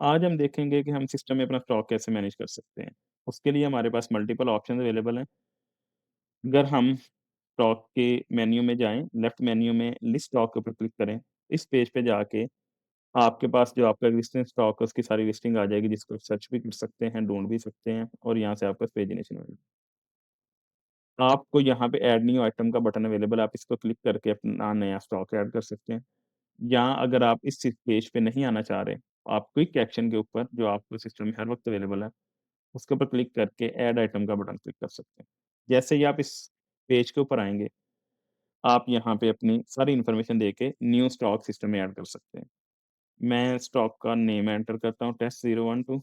आज हम देखेंगे कि हम सिस्टम में अपना स्टॉक कैसे मैनेज कर सकते हैं। उसके लिए हमारे पास मल्टीपल ऑप्शंस अवेलेबल हैं। अगर हम स्टॉक के मेन्यू में जाएँ, लेफ्ट मेन्यू में लिस्ट स्टॉक के ऊपर क्लिक करें। इस पेज पे जाके आपके पास जो आपका एक्जिस्टिंग स्टॉक है, उसकी सारी लिस्टिंग आ जाएगी, जिसको आप सर्च भी कर सकते हैं, ढूँढ भी सकते हैं और यहाँ से आपका पेजिनेशन होगा। आपको यहाँ पे ऐड न्यू आइटम का बटन अवेलेबल है, आप इसको क्लिक करके अपना नया स्टॉक ऐड कर सकते हैं। या अगर आप इस पेज पे नहीं आना चाह रहे, आप क्विक एक्शन के ऊपर जो आपको सिस्टम में हर वक़्त अवेलेबल है, उसके ऊपर क्लिक करके ऐड आइटम का बटन क्लिक कर सकते हैं। जैसे ही आप इस पेज के ऊपर आएँगे, आप यहाँ पे अपनी सारी इन्फॉर्मेशन देके न्यू स्टॉक सिस्टम में ऐड कर सकते हैं। मैं स्टॉक का नेम एंटर करता हूँ टेस्ट 012।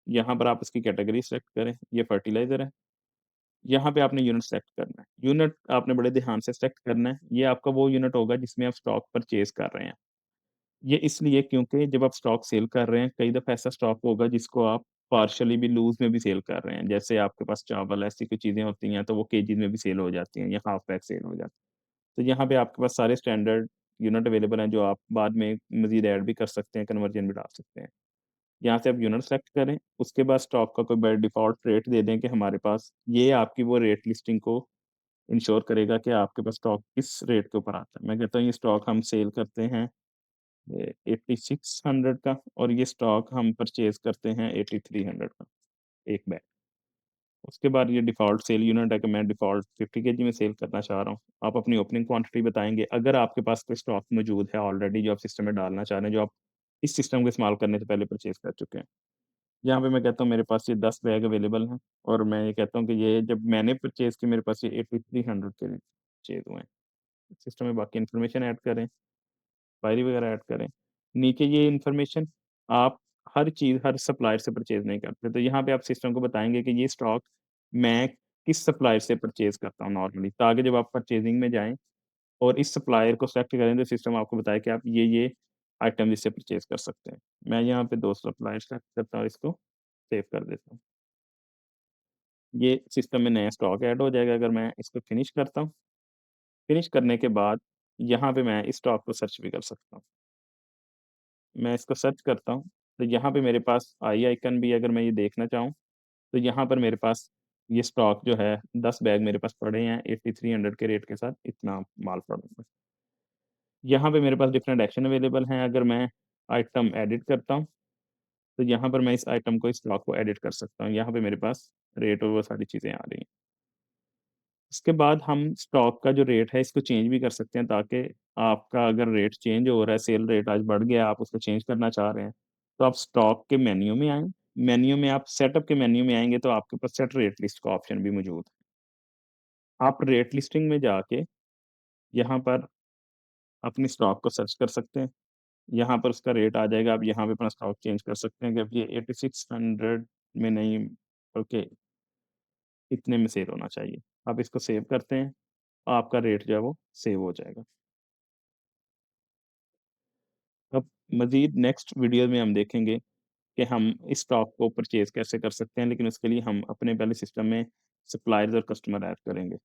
यहाँ पर आप इसकी कैटेगरी सेलेक्ट करें, ये फर्टिलाइज़र है। यहाँ पे आपने यूनिट सेलेक्ट करना है। यूनिट आपने बड़े ध्यान से सेलेक्ट करना है, ये आपका वो यूनिट होगा जिसमें आप स्टॉक परचेज़ कर रहे हैं। ये इसलिए क्योंकि जब आप स्टॉक सेल कर रहे हैं, कई दफ़ा ऐसा स्टॉक होगा जिसको आप पार्शियली भी लूज़ में भी सेल कर रहे हैं। जैसे आपके पास चावल ऐसी कोई चीज़ें होती हैं, तो वो केजीज़ में भी सेल हो जाती हैं या हाफ पैक सेल हो जाती हैं। तो यहाँ पे आपके पास सारे स्टैंडर्ड यूनिट अवेलेबल हैं, जो आप बाद में मज़ीद ऐड भी कर सकते हैं, कन्वर्जन भी डाल सकते हैं। यहाँ से आप यूनिट सेलेक्ट करें, उसके बाद स्टॉक का कोई बाय डिफ़ॉल्ट रेट दे दें कि हमारे पास ये आपकी वो रेट लिस्टिंग को इंश्योर करेगा कि आपके पास स्टॉक किस रेट के ऊपर आता है। मैं कहता हूँ ये स्टॉक हम सेल करते हैं 8600 का और ये स्टॉक हम परचेज़ करते हैं 8300 का, 1 बैग। उसके बाद ये डिफ़ॉल्ट सेल यूनिट है कि मैं डिफ़ॉल्ट 50 केजी में सेल करना चाह रहा हूँ। आप अपनी ओपनिंग क्वांटिटी बताएँगे, अगर आपके पास कोई स्टॉक मौजूद है ऑलरेडी जो आप सिस्टम में डालना चाह रहे हैं, जो आप इस सिस्टम को इस्तेमाल करने से पहले परचेज़ कर चुके हैं। यहाँ पे मैं कहता हूँ मेरे पास ये 10 बैग अवेलेबल हैं और मैं ये कहता हूँ कि ये जब मैंने परचेज़ की मेरे पास ये 8300 के परचेज़ हुए हैं। सिस्टम में बाकी इन्फॉर्मेशन ऐड करें, एक्सपायरी वगैरह ऐड करें। नीचे ये इन्फॉर्मेशन आप हर चीज़ हर सप्लायर से परचेज़ नहीं करते, तो यहाँ पे आप सिस्टम को बताएँगे कि ये स्टॉक मैं किस सप्लायर से परचेज़ करता हूँ नॉर्मली, ताकि जब आप परचेज़िंग में जाएँ और इस सप्लायर को सेलेक्ट करें, तो सिस्टम आपको बताए कि आप ये आइटम इससे परचेज़ कर सकते हैं। मैं यहाँ पे 2 सप्लायर सेलेक्ट करता हूँ, इसको सेव कर देता हूँ। ये सिस्टम में नया स्टॉक ऐड हो जाएगा अगर मैं इसको फिनिश करता हूँ। फिनिश करने के बाद यहाँ पे मैं इस स्टॉक को सर्च भी कर सकता हूँ। मैं इसको सर्च करता हूँ, तो यहाँ पे मेरे पास आई आइकन भी है, अगर मैं ये देखना चाहूँ, तो यहाँ पर मेरे पास ये स्टॉक जो है 10 बैग मेरे पास पड़े हैं 8300 के रेट के साथ, इतना माल पड़ा हुआ है। यहाँ पे मेरे पास डिफरेंट एक्शन अवेलेबल हैं, अगर मैं आइटम एडिट करता हूँ, तो यहाँ पर मैं इस आइटम को, इस स्टॉक को एडिट कर सकता हूँ। यहाँ पे मेरे पास रेट और वो सारी चीज़ें आ रही हैं। इसके बाद हम स्टॉक का जो रेट है इसको चेंज भी कर सकते हैं, ताकि आपका अगर रेट चेंज हो रहा है, सेल रेट आज बढ़ गया, आप उसको चेंज करना चाह रहे हैं, तो आप स्टॉक के मेन्यू में आएँ। मेन्यू में आप सेटअप के मेन्यू में आएँगे तो आपके पास सेट रेट लिस्ट का ऑप्शन भी मौजूद है। आप रेट लिस्टिंग में जाके यहाँ पर अपने स्टॉक को सर्च कर सकते हैं। यहाँ पर उसका रेट आ जाएगा, आप यहाँ पे अपना स्टॉक चेंज कर सकते हैं कि अब ये 8600 में नहीं, बल्कि इतने में सेल होना चाहिए। आप इसको सेव करते हैं, आपका रेट जो है वो सेव हो जाएगा। अब मज़ीद नेक्स्ट वीडियो में हम देखेंगे कि हम इस स्टॉक को परचेज़ कैसे कर सकते हैं, लेकिन उसके लिए हम अपने पहले सिस्टम में सप्लायर्स और कस्टमर ऐड करेंगे।